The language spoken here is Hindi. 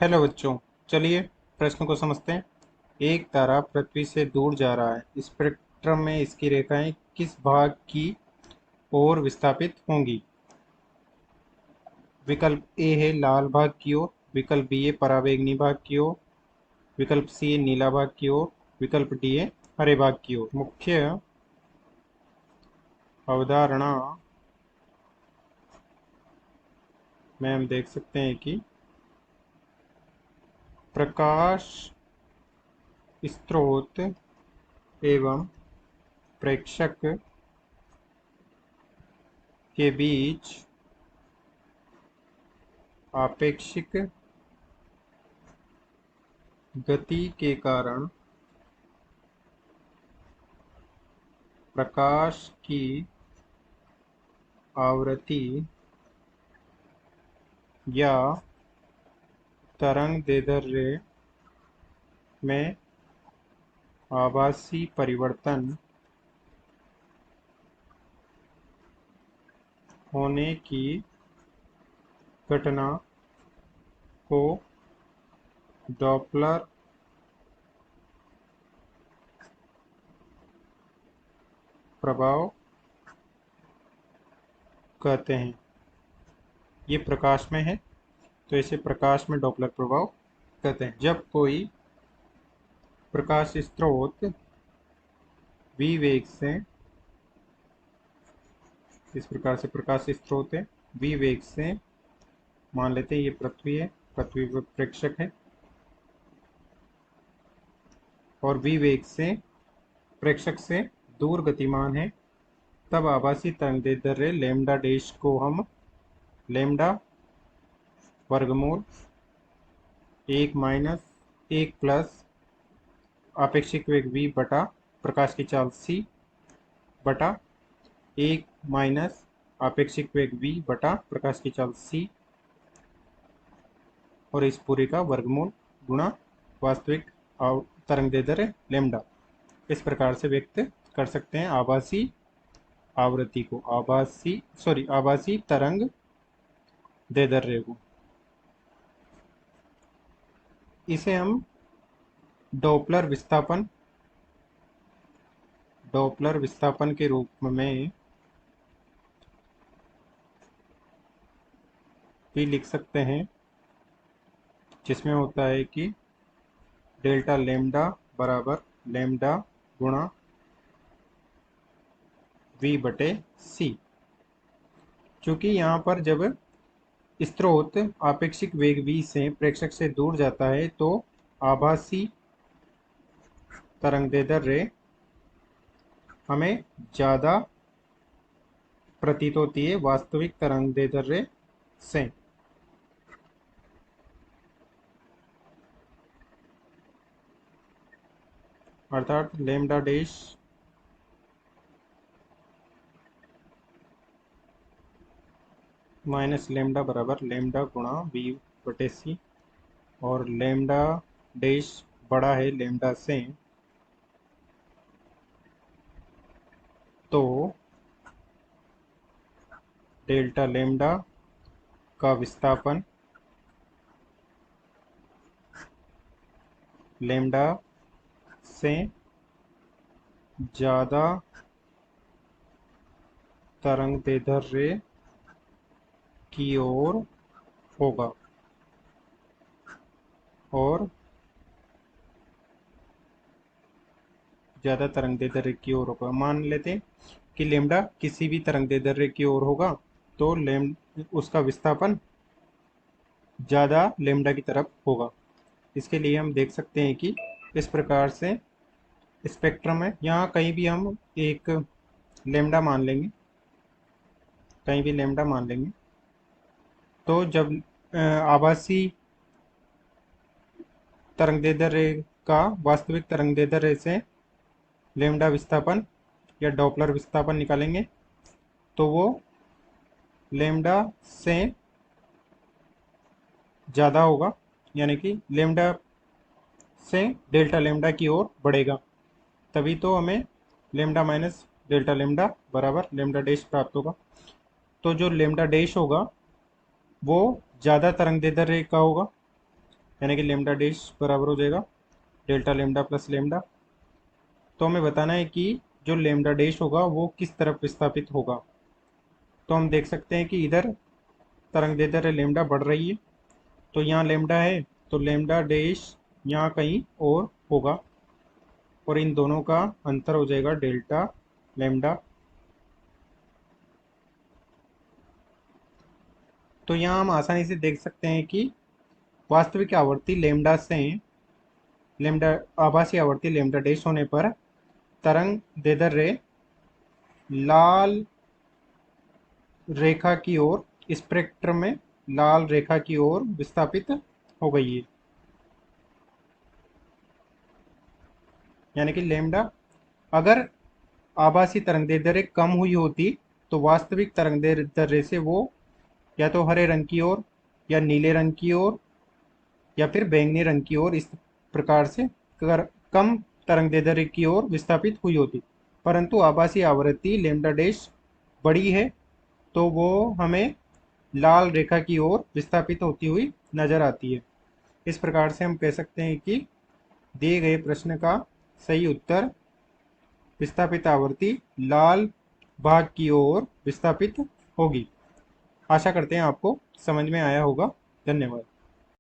हेलो बच्चों, चलिए प्रश्न को समझते हैं। एक तारा पृथ्वी से दूर जा रहा है। स्पेक्ट्रम में इसकी रेखाएं किस भाग की ओर विस्थापित होंगी? विकल्प ए है लाल भाग की ओर, विकल्प बी है पराबैंगनी भाग की ओर, विकल्प सी है नीला भाग की ओर, विकल्प डी है हरे भाग की ओर। मुख्य अवधारणा में हम देख सकते हैं कि प्रकाश स्रोत एवं प्रेक्षक के बीच आपेक्षिक गति के कारण प्रकाश की आवृत्ति या तरंगदैर्ध्य में आभासी परिवर्तन होने की घटना को डॉपलर प्रभाव कहते हैं। ये प्रकाश में है तो इसे प्रकाश में डॉपलर प्रभाव कहते हैं। जब कोई प्रकाश स्रोत v वेग से, इस प्रकार से प्रकाश स्रोत है v वेग से, मान लेते हैं ये पृथ्वी है, पृथ्वी पर प्रेक्षक है, और v वेग से प्रेक्षक से दूर गतिमान है, तब आभासी तरंगदैर्ध्य लैम्डा डैश को हम लैम्डा वर्गमूल 1 प्लस आपेक्षिक वेग v बटा प्रकाश की चाल c बटा 1 माइनस आपेक्षिक वेग v बटा प्रकाश की चाल c और इस पूरे का वर्गमूल गुणा वास्तविक तरंगदैर्ध्य लैम्डा, इस प्रकार से व्यक्त कर सकते हैं आभासी आवृत्ति को, आभासी तरंग दैर्ध्य को। इसे हम डॉपलर विस्थापन के रूप में भी लिख सकते हैं, जिसमें होता है कि डेल्टा लैम्डा बराबर लैम्डा गुणा v बटे c। चूंकि यहाँ पर जब स्रोत आपेक्षिक वेग v से प्रेक्षक से दूर जाता है तो आभासी तरंगदैर्ध्य हमें ज़्यादा प्रतीत होती है वास्तविक तरंगदैर्ध्य से। अर्थात लैम्डा डैश माइनस लैम्डा बराबर लैम्डा गुणा v बटे c, और लैम्डा डैश बड़ा है लैम्डा से, तो डेल्टा लैम्डा का विस्थापन लैम्डा से ज़्यादा तरंगदैर्ध्य की ओर होगा, और ज़्यादा तरंगदैर्ध्य की ओर होगा। मान लेते हैं कि लैम्डा किसी भी तरंगदैर्ध्य की ओर होगा तो उसका विस्थापन ज़्यादा लैम्डा की तरफ होगा। इसके लिए हम देख सकते हैं कि इस प्रकार से स्पेक्ट्रम है, यहाँ कहीं भी हम एक लैम्डा मान लेंगे, कहीं भी लैम्डा मान लेंगे, तो जब आभासी तरंगदैर्ध्य का वास्तविक तरंगदैर्ध्य से लैम्डा विस्थापन या डॉपलर विस्थापन निकालेंगे तो वो लैम्डा से ज़्यादा होगा, यानी कि लैम्डा से डेल्टा लैम्डा की ओर बढ़ेगा। तभी तो हमें लैम्डा माइनस डेल्टा लैम्डा बराबर लैम्डा डैश प्राप्त होगा। तो जो लैम्डा डैश होगा वो ज़्यादा तरंगदैर्ध्य का होगा, यानी कि लेमडा डैश बराबर हो जाएगा डेल्टा लेमडा प्लस लेमडा। तो हमें बताना है कि जो लेमडा डैश होगा वो किस तरफ विस्थापित होगा। तो हम देख सकते हैं कि इधर तरंग दैर्ध्य लेमडा बढ़ रही है, तो यहाँ लेमडा है, तो लेमडा डैश यहाँ कहीं और होगा और इन दोनों का अंतर हो जाएगा डेल्टा लेमडा। तो यहाँ हम आसानी से देख सकते हैं कि वास्तविक आवर्ती लेमडा से लेमडा आभासी आवर्ती लेमडा डैश होने पर तरंग दैर्ध्य लाल रेखा की ओर, स्पेक्ट्रम में लाल रेखा की ओर विस्थापित हो गई है। यानी कि लेमडा, अगर आभासी तरंगदैर्ध्य कम हुई होती तो वास्तविक तरंगदैर्ध्य से वो या तो हरे रंग की ओर या नीले रंग की ओर या फिर बैंगनी रंग की ओर इस प्रकार से कम तरंगदैर्ध्य की ओर विस्थापित हुई होती। परंतु आभासी आवृत्ति लेमडा डैश बड़ी है, तो वो हमें लाल रेखा की ओर विस्थापित होती हुई नजर आती है। इस प्रकार से हम कह सकते हैं कि दिए गए प्रश्न का सही उत्तर विस्थापित आवर्ती लाल भाग की ओर विस्थापित होगी। आशा करते हैं आपको समझ में आया होगा। धन्यवाद।